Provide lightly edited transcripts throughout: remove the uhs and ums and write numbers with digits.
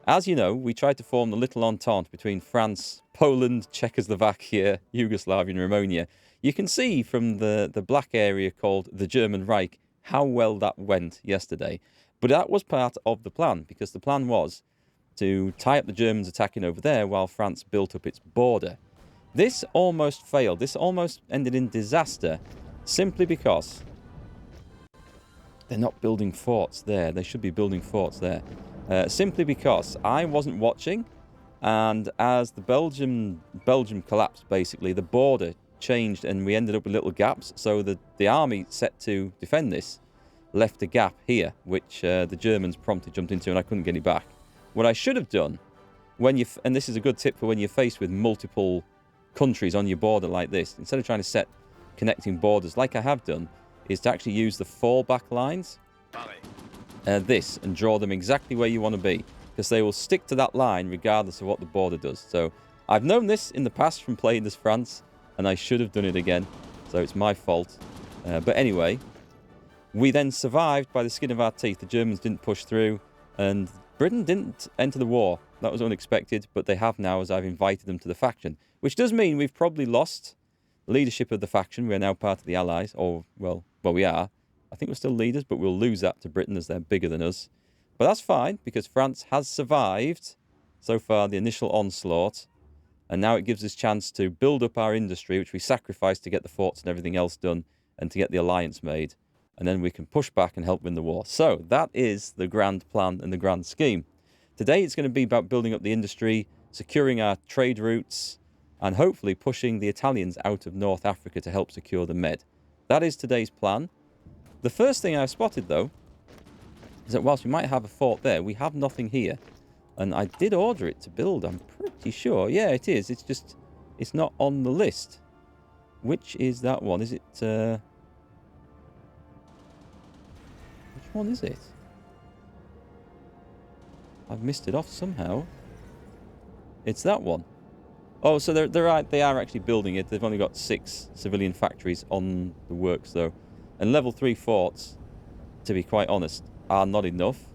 As you know, we tried to form the little entente between France, Poland, Czechoslovakia, Yugoslavia and Romania. You can see from the black area called the German Reich how well that went yesterday. But that was part of the plan, because the plan was to tie up the Germans attacking over there while France built up its border. This almost failed. This almost ended in disaster simply because they're not building forts there. They should be building forts there. Simply because I wasn't watching, and as the Belgium collapsed, basically, the border changed and we ended up with little gaps. So the army set to defend this left a gap here, which the Germans promptly jumped into, and I couldn't get it back. What I should have done, and this is a good tip for when you're faced with multiple countries on your border like this, instead of trying to set connecting borders like I have done, is to actually use the fallback lines, and draw them exactly where you want to be, because they will stick to that line regardless of what the border does. So I've known this in the past from playing as France, and I should have done it again, so it's my fault. But anyway, we then survived by the skin of our teeth. The Germans didn't push through, and Britain didn't enter the war. That was unexpected, but they have now, as I've invited them to the faction, which does mean we've probably lost leadership of the faction. We're now part of the Allies, or, well, we are. I think we're still leaders, but we'll lose that to Britain as they're bigger than us. But that's fine, because France has survived, so far, the initial onslaught, and now it gives us a chance to build up our industry, which we sacrificed to get the forts and everything else done, and to get the alliance made, and then we can push back and help win the war. So that is the grand plan and the grand scheme. Today it's going to be about building up the industry, securing our trade routes, and hopefully pushing the Italians out of North Africa to help secure the Med. That is today's plan. The first thing I've spotted, though, is that whilst we might have a fort there, we have nothing here. And I did order it to build, I'm pretty sure. Yeah, it is. It's just, it's not on the list. Which is that one? Is it, which one is it? I've missed it off somehow. It's that one. Oh, so they are actually building it. They've only got 6 civilian factories on the works, though. And level 3 forts, to be quite honest, are not enough.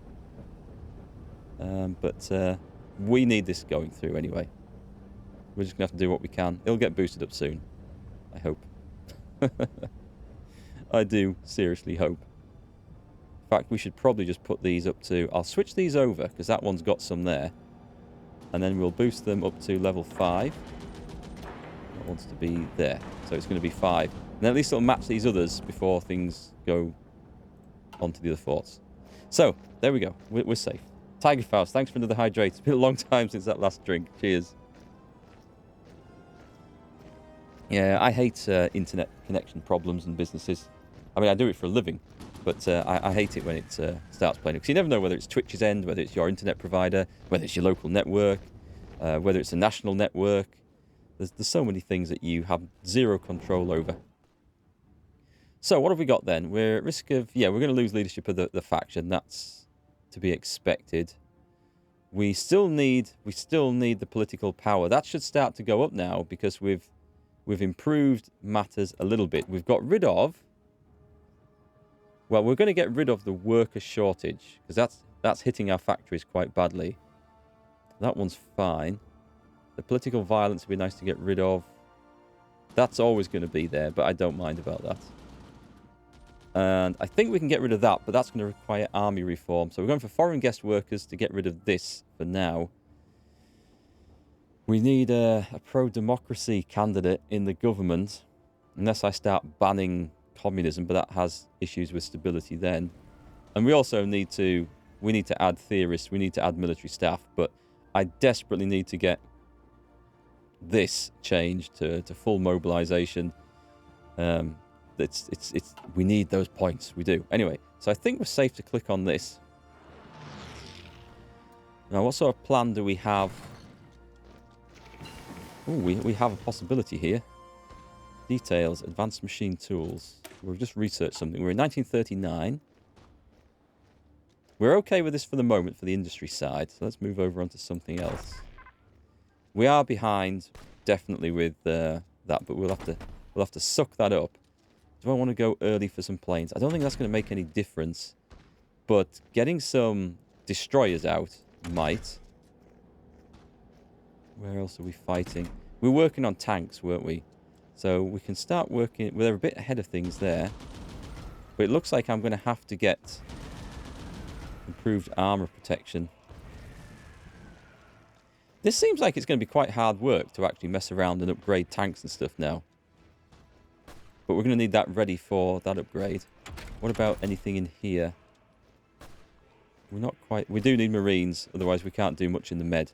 But we need this going through anyway. We're just going to have to do what we can. It'll get boosted up soon. I hope. I do seriously hope. In fact, we should probably just put these up to... I'll switch these over, because that one's got some there. And then we'll boost them up to level 5. That wants to be there. So it's going to be 5. And then at least it'll match these others before things go onto the other forts. So, there we go. We're safe. Tiger Faust, thanks for another hydrate. It's been a long time since that last drink. Cheers. Yeah, I hate internet connection problems and businesses. I mean, I do it for a living, but I hate it when it starts playing. Because you never know whether it's Twitch's end, whether it's your internet provider, whether it's your local network, whether it's a national network. There's so many things that you have zero control over. So what have we got then? We're at risk of... Yeah, we're going to lose leadership of the faction. That's to be expected. We still need the political power. That should start to go up now, because we've improved matters a little bit. We've got rid of... Well, we're going to get rid of the worker shortage, because that's hitting our factories quite badly. That one's fine. The political violence would be nice to get rid of. That's always going to be there, but I don't mind about that. And I think we can get rid of that, but that's going to require army reform. So we're going for foreign guest workers to get rid of this for now. We need a pro-democracy candidate in the government, unless I start banning communism, but that has issues with stability then. And we also need to add theorists, we need to add military staff, but I desperately need to get this changed to full mobilization. We need those points. We do. Anyway, so I think we're safe to click on this. Now, what sort of plan do we have? Oh, we have a possibility here. Details, advanced machine tools. We've just researched something. We're in 1939. We're okay with this for the moment for the industry side. So let's move over onto something else. We are behind, definitely, with that, but we'll have to suck that up. Do I want to go early for some planes? I don't think that's going to make any difference, but getting some destroyers out might. Where else are we fighting? We're working on tanks, weren't we? So we can start working... We're a bit ahead of things there. But it looks like I'm going to have to get improved armor protection. This seems like it's going to be quite hard work to actually mess around and upgrade tanks and stuff now. But we're going to need that ready for that upgrade. What about anything in here? We're not quite... We do need Marines, otherwise we can't do much in the med.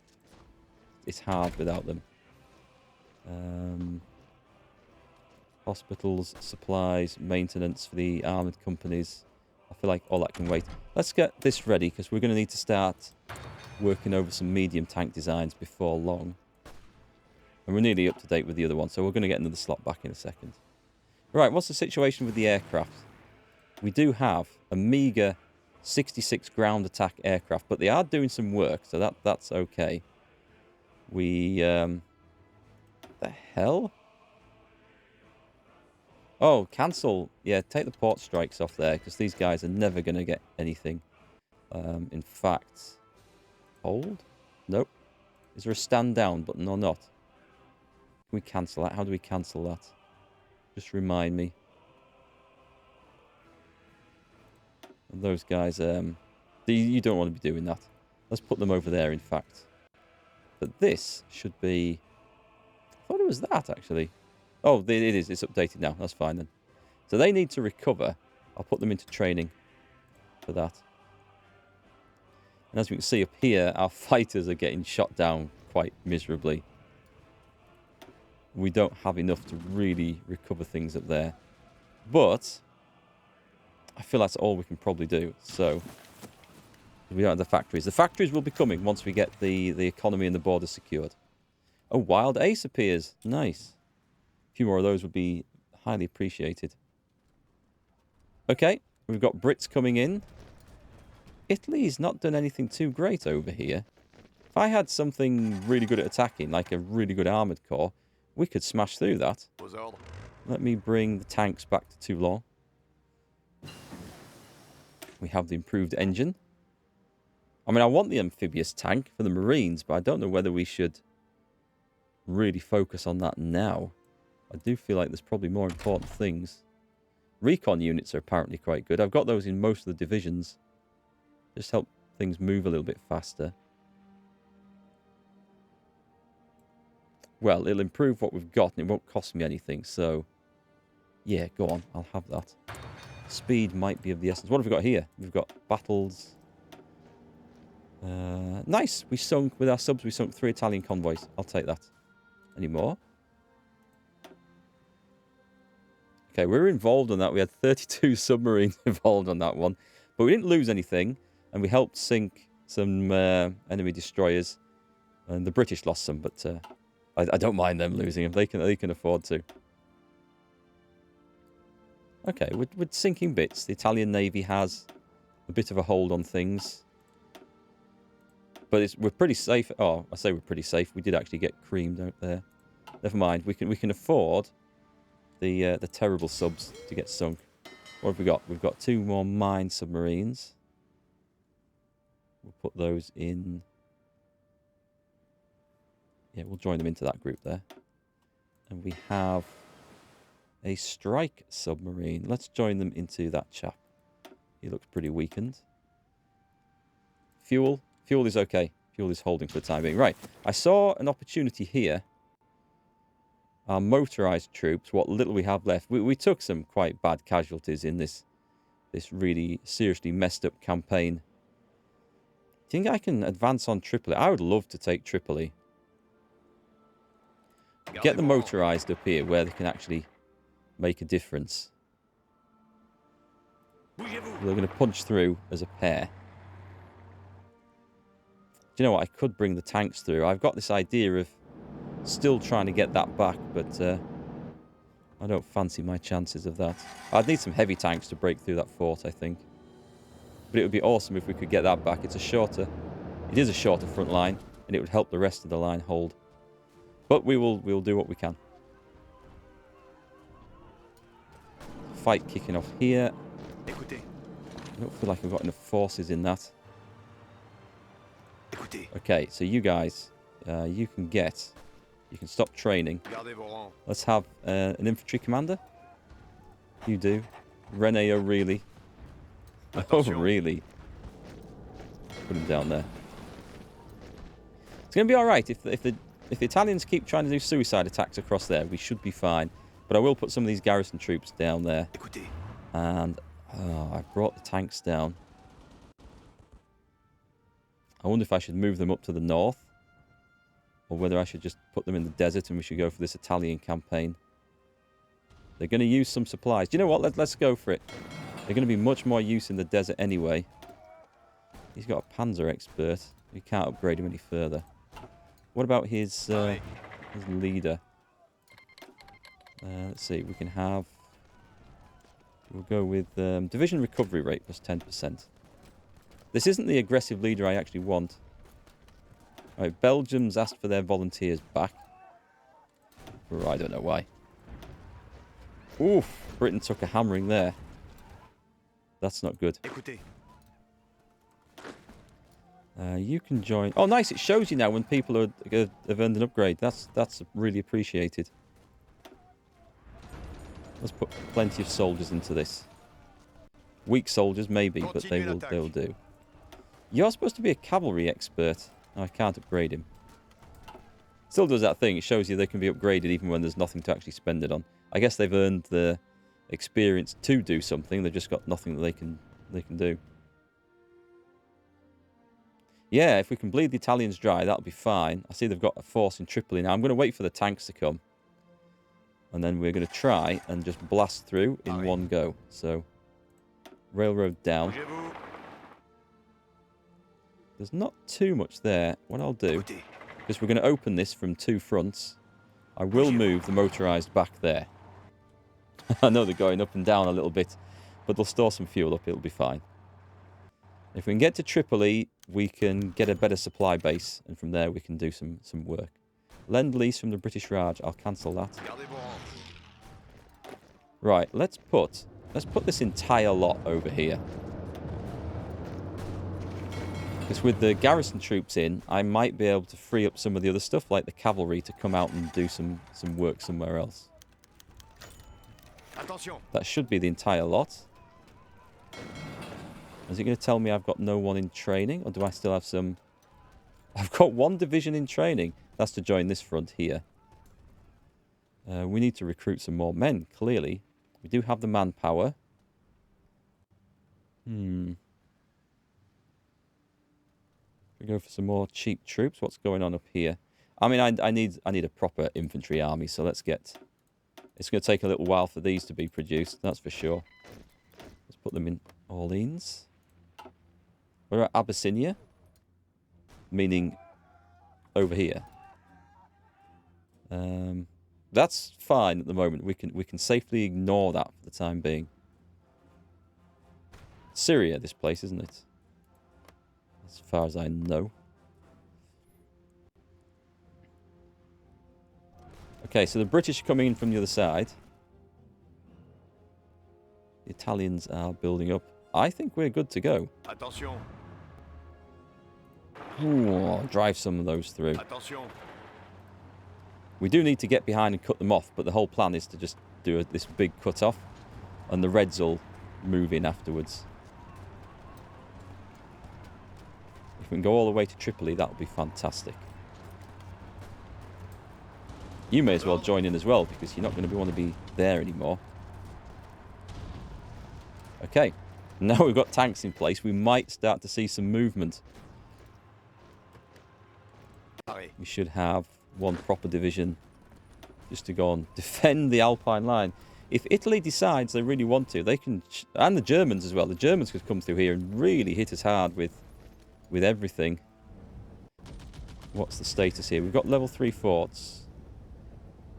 It's hard without them. Hospitals, supplies, maintenance for the armoured companies. I feel like all that can wait. Let's get this ready, because we're going to need to start working over some medium tank designs before long. And we're nearly up to date with the other one, so we're going to get another slot back in a second. Right, what's the situation with the aircraft? We do have a meagre 66 ground attack aircraft, but they are doing some work, so that's okay. We, what the hell? Oh, cancel. Yeah, take the port strikes off there, because these guys are never going to get anything. In fact, hold? Nope. Is there a stand down button or not? Can we cancel that? How do we cancel that? Just remind me. And those guys, you don't want to be doing that. Let's put them over there, in fact. But this should be... I thought it was that, actually. Oh, it is. It's updated now. That's fine, then. So they need to recover. I'll put them into training for that. And as we can see up here, our fighters are getting shot down quite miserably. We don't have enough to really recover things up there. But I feel that's all we can probably do. So we don't have the factories. The factories will be coming once we get the economy and the border secured. A wild ace appears. Nice. A few more of those would be highly appreciated. Okay, we've got Brits coming in. Italy's not done anything too great over here. If I had something really good at attacking, like a really good armoured corps, we could smash through that. Let me bring the tanks back to Toulon. We have the improved engine. I mean, I want the amphibious tank for the Marines, but I don't know whether we should really focus on that now. I do feel like there's probably more important things. Recon units are apparently quite good. I've got those in most of the divisions. Just help things move a little bit faster. Well, it'll improve what we've got and it won't cost me anything. So, yeah, go on. I'll have that. Speed might be of the essence. What have we got here? We've got battles. Nice. We sunk, with our subs, we sunk 3 Italian convoys. I'll take that. Any more? Okay, we were involved on that. We had 32 submarines involved on that one. But we didn't lose anything. And we helped sink some enemy destroyers. And the British lost some, but I don't mind them losing them. They can afford to. Okay, we're sinking bits. The Italian Navy has a bit of a hold on things. But we're pretty safe. Oh, I say we're pretty safe. We did actually get creamed out there. Never mind. We can afford the terrible subs to get sunk. What have we got? We've got 2 more mine submarines. We'll put those in. Yeah, we'll join them into that group there. And we have a strike submarine. Let's join them into that chap. He looks pretty weakened. Fuel. Fuel is okay. Fuel is holding for the time being. Right. I saw an opportunity here. Our motorized troops, what little we have left. We took some quite bad casualties in this really seriously messed up campaign. Do you think I can advance on Tripoli? I would love to take Tripoli. Get them motorized up here where they can actually make a difference. They're going to punch through as a pair. Do you know what? I could bring the tanks through. I've got this idea of still trying to get that back, but I don't fancy my chances of that. I'd need some heavy tanks to break through that fort, I think. But it would be awesome if we could get that back. It is a shorter front line, and it would help the rest of the line hold. But we'll do what we can. Fight kicking off here. I don't feel like I've got enough forces in that. Okay, so you guys You can stop training. Let's have an infantry commander. You do. Rene O'Reilly. Oh, really? Put him down there. It's going to be all right. If the Italians keep trying to do suicide attacks across there, we should be fine. But I will put some of these garrison troops down there. And I brought the tanks down. I wonder if I should move them up to the north. Or whether I should just put them in the desert and we should go for this Italian campaign. They're going to use some supplies. Do you know what? Let's go for it. They're going to be much more use in the desert anyway. He's got a panzer expert. We can't upgrade him any further. What about his leader? Let's see. We can have... We'll go with division recovery rate plus 10%. This isn't the aggressive leader I actually want. Right, Belgium's asked for their volunteers back. I don't know why. Oof, Britain took a hammering there. That's not good. You can join... Oh, nice, it shows you now when people have earned an upgrade. That's really appreciated. Let's put plenty of soldiers into this. Weak soldiers, maybe, but they'll do. You're supposed to be a cavalry expert. I can't upgrade him. Still does that thing. It shows you they can be upgraded even when there's nothing to actually spend it on. I guess they've earned the experience to do something. They've just got nothing that they can do. Yeah, if we can bleed the Italians dry, that'll be fine. I see they've got a force in Tripoli now. I'm going to wait for the tanks to come. And then we're going to try and just blast through in one go. So, railroad down. There's not too much there. What I'll do, because we're going to open this from two fronts, I will move the motorised back there. I know they're going up and down a little bit, but they'll store some fuel up. It'll be fine. If we can get to Tripoli, we can get a better supply base, and from there we can do some work. Lend-lease from the British Raj. I'll cancel that. Right, let's put this entire lot over here. Because with the garrison troops in, I might be able to free up some of the other stuff, like the cavalry, to come out and do some work somewhere else. That should be the entire lot. Is it going to tell me I've got no one in training? Or do I still have some... I've got one division in training. That's to join this front here. We need to recruit some more men, clearly. We do have the manpower. We go for some more cheap troops. What's going on up here? I mean, I need a proper infantry army, so let's get... It's going to take a little while for these to be produced, that's for sure. Let's put them in Orleans. We're at Abyssinia, meaning over here. That's fine at the moment. We can safely ignore that for the time being. Syria, this place, isn't it? As far as I know. Okay, so the British are coming in from the other side. The Italians are building up. I think we're good to go. Attention. Ooh, I'll drive some of those through. Attention. We do need to get behind and cut them off, but the whole plan is to just do this big cut-off, and the Reds will move in afterwards. If we can go all the way to Tripoli, that would be fantastic. You may as well join in as well, because you're not going to want to be there anymore. Okay, now we've got tanks in place, we might start to see some movement. We should have one proper division just to go and defend the Alpine line. If Italy decides they really want to, they can... And the Germans as well. The Germans could come through here and really hit us hard with everything. What's the status here? We've got level 3 forts.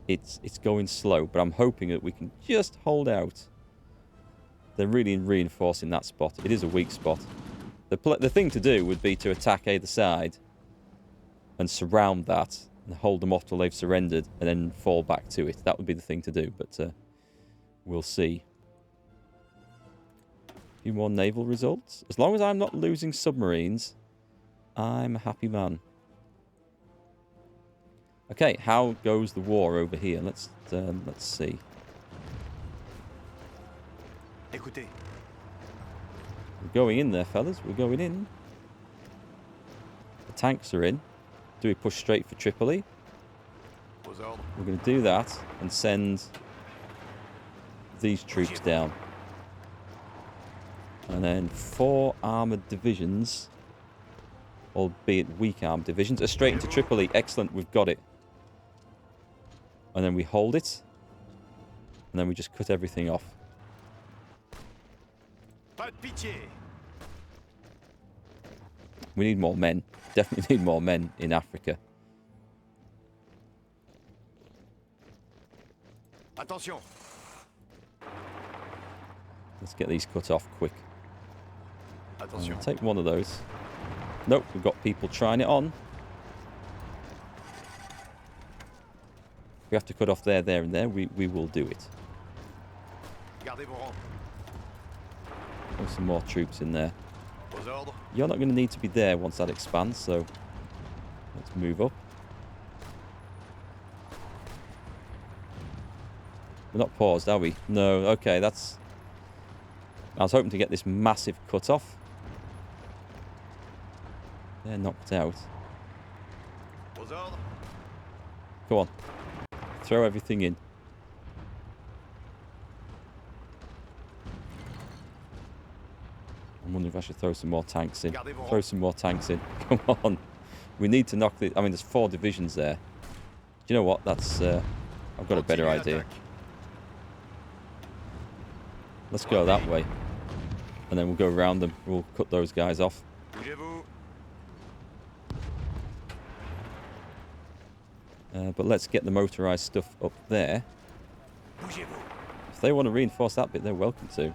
It's going slow, but I'm hoping that we can just hold out. They're really reinforcing that spot. It is a weak spot. The thing to do would be to attack either side and surround that and hold them off till they've surrendered and then fall back to it. That would be the thing to do, but we'll see. A few more naval results. As long as I'm not losing submarines, I'm a happy man. Okay, how goes the war over here? Let's see. Écoutez. We're going in there, fellas. We're going in. The tanks are in. Do we push straight for Tripoli? We're going to do that and send these troops down. And then 4 armoured divisions, albeit weak armed divisions, are straight into Tripoli. Excellent, we've got it. And then we hold it. And then we just cut everything off. We need more men. Definitely need more men in Africa. Attention. Let's get these cut off quick. Attention. Take one of those. Nope, we've got people trying it on. We have to cut off there, there, and there. We will do it. Gardez vos rangs. There's some more troops in there. Aux ordres. You're not going to need to be there once that expands, so let's move up. We're not paused, are we? No, okay, that's... I was hoping to get this massive cut off. They're knocked out. Aux ordres. Come on. Throw everything in. I'm wondering if I should throw some more tanks in. Throw some more tanks in. Come on. We need to knock the... I mean, there's 4 divisions there. Do you know what? That's... I've got a better idea. Let's go that way. And then we'll go around them. We'll cut those guys off. But let's get the motorised stuff up there. If they want to reinforce that bit, they're welcome to.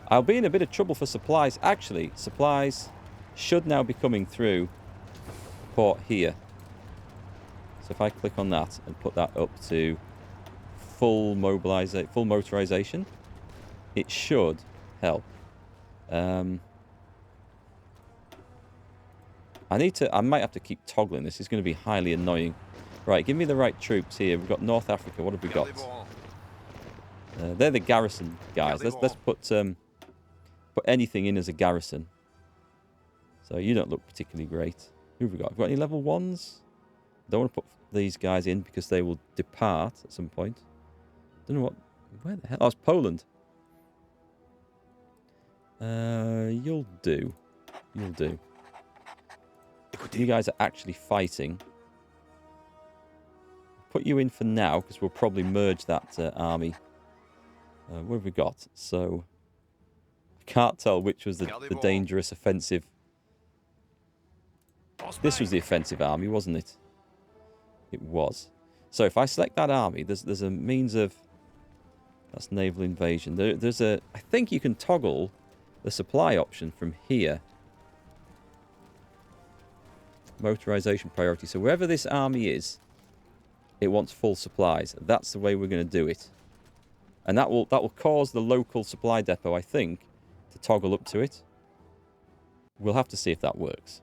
I'll be in a bit of trouble for supplies. Actually, supplies should now be coming through port here. So if I click on that and put that up to full motorization, it should help. I might have to keep toggling this. It's going to be highly annoying. Right, give me the right troops here. We've got North Africa. What have we got? They're the garrison guys. Let's put anything in as a garrison. So you don't look particularly great. Who have we got? Have we got any level 1s? Don't want to put these guys in because they will depart at some point. Don't know what... Where the hell... Oh, it's Poland. You'll do. You'll do. You guys are actually fighting. Put you in for now because we'll probably merge that army. What have we got? So... I can't tell which was the dangerous offensive. This was the offensive army, wasn't it? It was. So if I select that army, there's a means of... That's naval invasion. There's a... I think you can toggle the supply option from here. Motorization priority. So wherever this army is, it wants full supplies. That's the way we're going to do it. And that will cause the local supply depot, I think, to toggle up to it. We'll have to see if that works.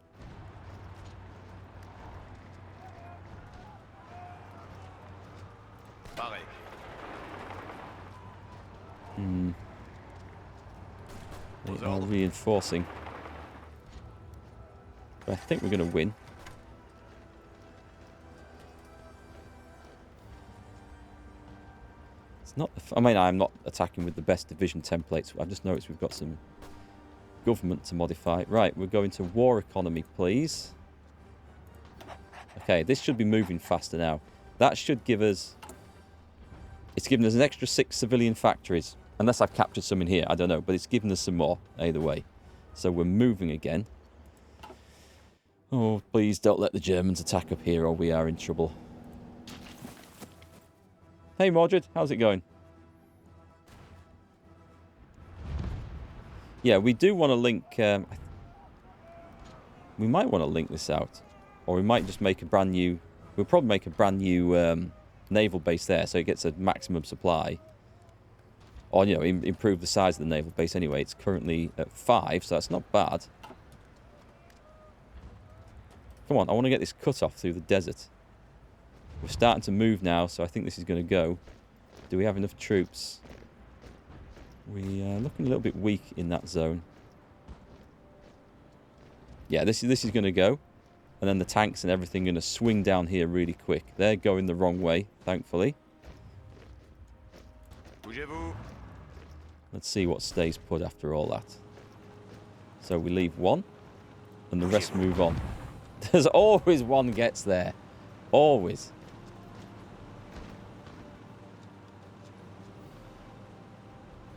They are reinforcing. But I think we're going to win. It's not... I mean, I'm not attacking with the best division templates. I've just noticed we've got some government to modify. Right, we're going to war economy, please. Okay, this should be moving faster now. That should give us... It's given us an extra 6 civilian factories. Unless I've captured some in here, I don't know. But it's given us some more, either way. So we're moving again. Oh, please don't let the Germans attack up here or we are in trouble. Hey, Mordred, how's it going? Yeah, we do want to link... we might want to link this out. Or we might just make a brand new... We'll probably make a brand new naval base there so it gets a maximum supply. Or, you know, improve the size of the naval base anyway. It's currently at 5, so that's not bad. Come on, I want to get this cut off through the desert. We're starting to move now, so I think this is going to go. Do we have enough troops? We are looking a little bit weak in that zone. Yeah, this is going to go. And then the tanks and everything going to swing down here really quick. They're going the wrong way, thankfully. Bougez-vous. Let's see what stays put after all that. So we leave one, and the rest move on. There's always one gets there. Always.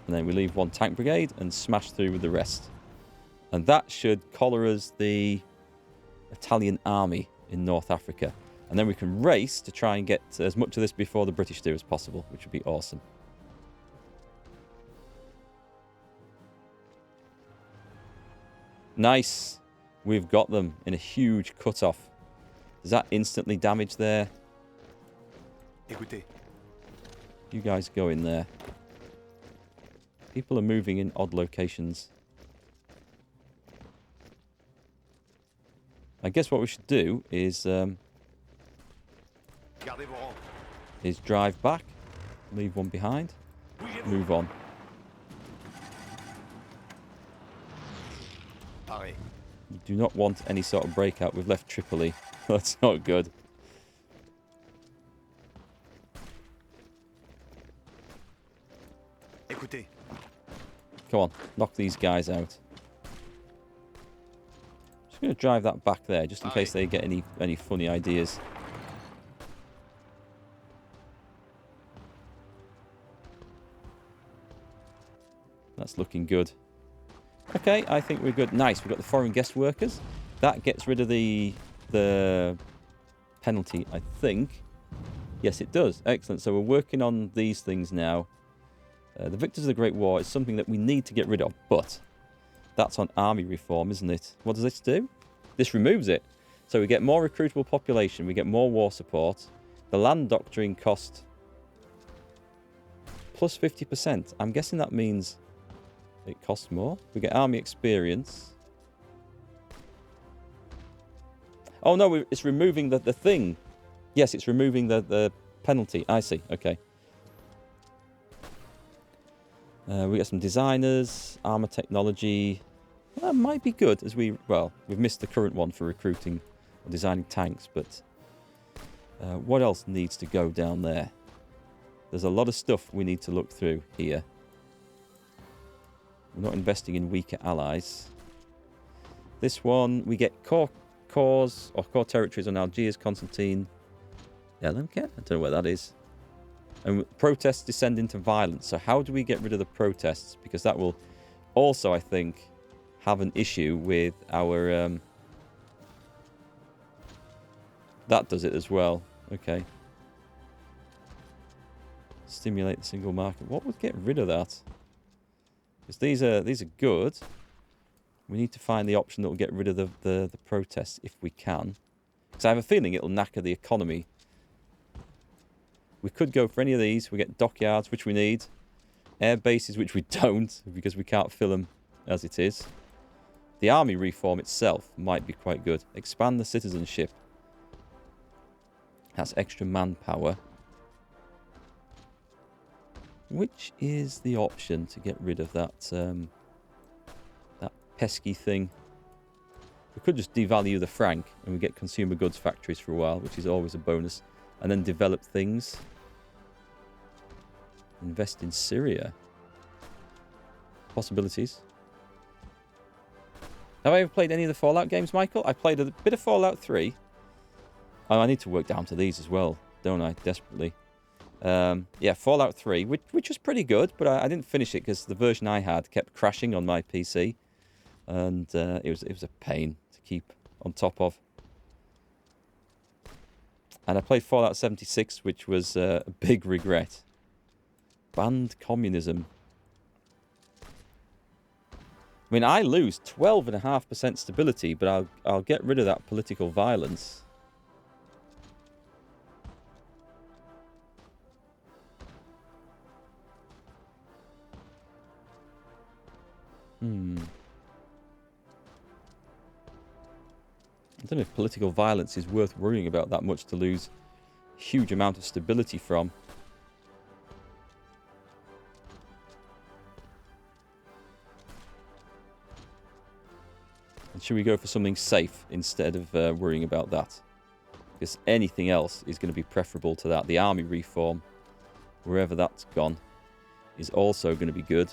And then we leave one tank brigade and smash through with the rest. And that should collar us the Italian army in North Africa. And then we can race to try and get as much of this before the British do as possible, which would be awesome. Nice. We've got them in a huge cut-off. Does that instantly damage there? Écoutez. You guys go in there. People are moving in odd locations. I guess what we should do is Gardez vos rangs. drive back, leave one behind, move on. Pareil. You do not want any sort of breakout. We've left Tripoli. That's not good. Écoutez. Come on, knock these guys out. Just going to drive that back there, just in case they get any funny ideas. That's looking good. Okay, I think we're good. Nice, we've got the foreign guest workers. That gets rid of the penalty, I think. Yes, it does. Excellent. So we're working on these things now. The Victors of the Great War is something that we need to get rid of, but that's on army reform, isn't it? What does this do? This removes it. So we get more recruitable population, we get more war support. The land doctrine cost plus 50%. I'm guessing that means it costs more. We get army experience. Oh no, it's removing the thing. Yes, it's removing the penalty. I see, okay. We get some designers, armor technology. That might be good as we've missed the current one for recruiting or designing tanks, but what else needs to go down there? There's a lot of stuff we need to look through here. We're not investing in weaker allies. This one, we get core territories on Algiers, Constantine. I don't know where that is. And protests descend into violence. So how do we get rid of the protests? Because that will also, I think, have an issue with our... that does it as well. Okay. Stimulate the single market. What would get rid of that? Because these are good. We need to find the option that will get rid of the protests if we can. Because I have a feeling it'll knacker the economy. We could go for any of these. We get dockyards, which we need. Air bases, which we don't, because we can't fill them as it is. The army reform itself might be quite good. Expand the citizenship. That's extra manpower. Which is the option to get rid of that that pesky thing? We could just devalue the franc and we get consumer goods factories for a while, which is always a bonus. And then develop things. Invest in Syria. Possibilities. Have I ever played any of the Fallout games, Michael? I played a bit of Fallout 3. Oh, I need to work down to these as well, don't I? Desperately. Yeah, Fallout 3, which was pretty good, but I didn't finish it because the version I had kept crashing on my PC. And it was a pain to keep on top of. And I played Fallout 76, which was a big regret. Banned communism. I mean, I lose 12.5% stability, but I'll get rid of that political violence. I don't know if political violence is worth worrying about that much to lose huge amount of stability from. And should we go for something safe instead of worrying about that? Because anything else is going to be preferable to that. The army reform, wherever that's gone, is also going to be good.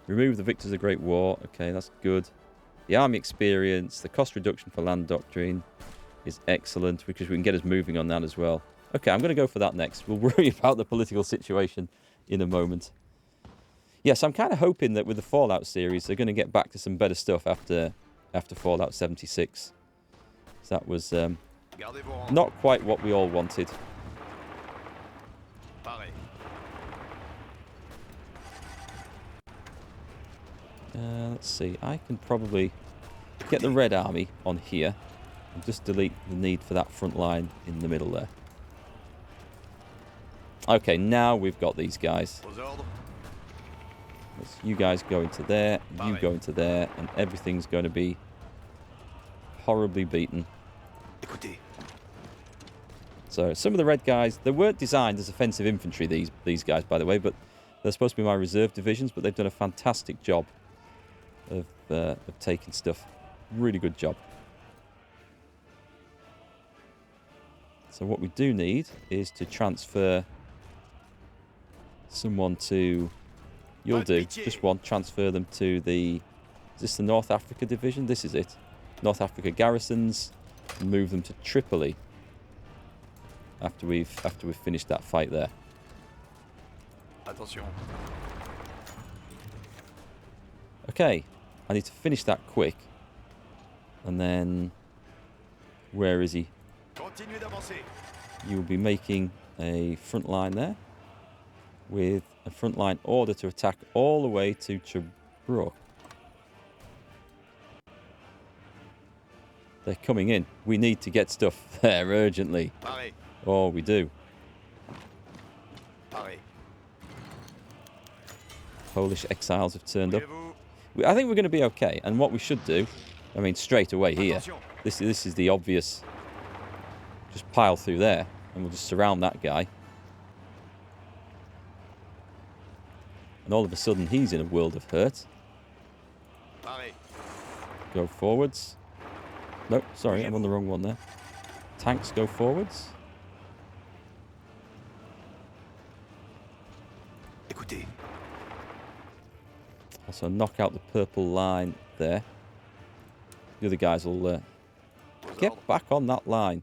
Remove the victors of the Great War. Okay, that's good. The army experience, the cost reduction for land doctrine is excellent because we can get us moving on that as well. Okay, I'm going to go for that next. We'll worry about the political situation in a moment. Yes, I'm kind of hoping that with the Fallout series, they're going to get back to some better stuff after Fallout 76. So that was not quite what we all wanted. Let's see. I can probably get the Red Army on here and just delete the need for that front line in the middle there. Okay, now we've got these guys. You guys go into there, you go into there, and everything's going to be horribly beaten. So some of the red guys, they weren't designed as offensive infantry, these guys, by the way, but they're supposed to be my reserve divisions, but they've done a fantastic job of taking stuff. Really good job. So what we do need is to transfer someone to... You'll do. Just one. Transfer them to the... Is this the North Africa division? This is it. North Africa garrisons. And move them to Tripoli. After we've finished that fight there. Attention. Okay. I need to finish that quick. And then... Where is he? You will be making a front line there. With a frontline order to attack all the way to Tobruk. They're coming in. We need to get stuff there urgently. Oh, we do. Polish exiles have turned up. I think we're going to be okay. And what we should do, I mean, straight away here. This is the obvious. Just pile through there, and we'll just surround that guy. And all of a sudden, he's in a world of hurt. Go forwards. Nope, sorry, I'm on the wrong one there. Tanks go forwards. Also knock out the purple line there. The other guys will get back on that line.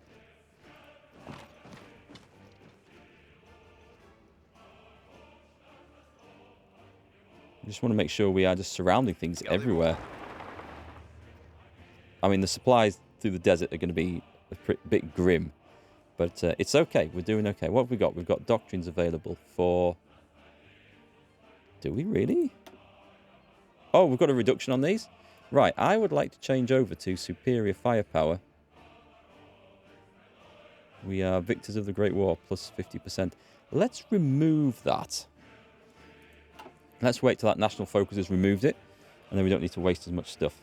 Just want to make sure we are just surrounding things everywhere. I mean, the supplies through the desert are going to be a bit grim. But it's okay. We're doing okay. What have we got? We've got doctrines available for... Do we really? Oh, we've got a reduction on these? Right, I would like to change over to superior firepower. We are victors of the Great War, plus 50%. Let's remove that. Let's wait till that national focus has removed it, and then we don't need to waste as much stuff.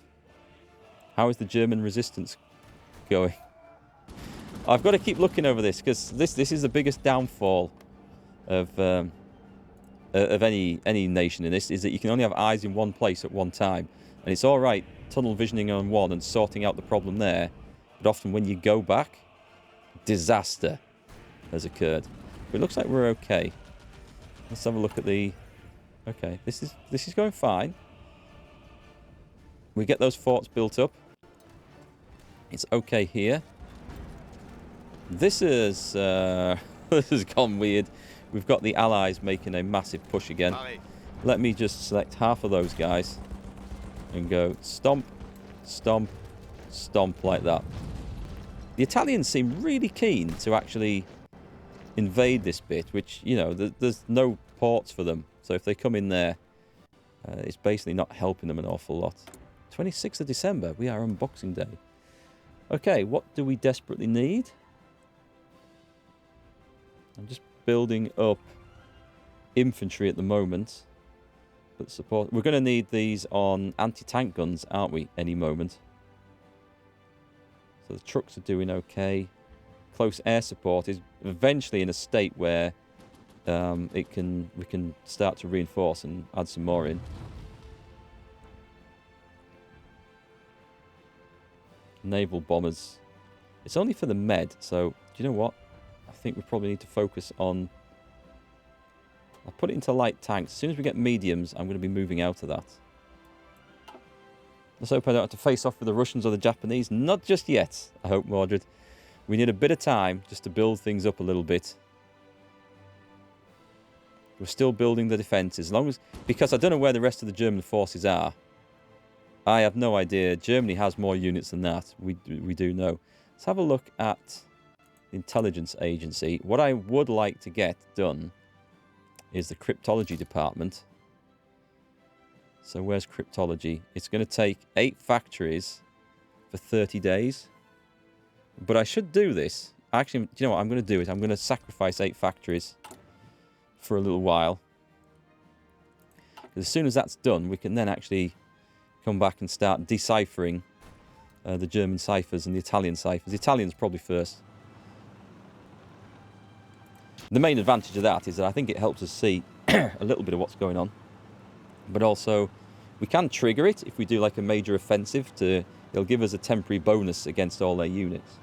How is the German resistance going? I've got to keep looking over this, because this is the biggest downfall of any nation in this, is that you can only have eyes in one place at one time. And it's all right tunnel visioning on one and sorting out the problem there, but often when you go back, disaster has occurred. But it looks like we're okay. Let's have a look at the... Okay, this is going fine. We get those forts built up. It's okay here. This is this has gone weird. We've got the Allies making a massive push again. Let me just select half of those guys and go stomp, stomp, stomp like that. The Italians seem really keen to actually invade this bit, which, you know, there's no ports for them. So if they come in there, it's basically not helping them an awful lot. 26th of December, we are on Boxing Day. Okay, what do we desperately need? I'm just building up infantry at the moment. But support. We're going to need these on anti-tank guns, aren't we, any moment? So the trucks are doing okay. close air support is eventually in a state where we can start to reinforce and add some more in. Naval bombers. It's only for the med, so do you know what? I think we probably need to focus on... I'll put it into light tanks. As soon as we get mediums, I'm going to be moving out of that. Let's hope I don't have to face off with the Russians or the Japanese. Not just yet, I hope, Mordred. We need a bit of time just to build things up a little bit. We're still building the defences. Because I don't know where the rest of the German forces are. I have no idea. Germany has more units than that. We do know. Let's have a look at the intelligence agency. What I would like to get done is the cryptology department. So where's cryptology? It's going to take 8 factories for 30 days. But I should do this. Actually, do you know what? I'm going to do it. I'm going to sacrifice 8 factories for a little while. As soon as that's done, we can then actually come back and start deciphering the German ciphers and the Italian ciphers. The Italians probably first. The main advantage of that is that I think it helps us see a little bit of what's going on. But also, we can trigger it if we do like a major offensive. It'll give us a temporary bonus against all their units.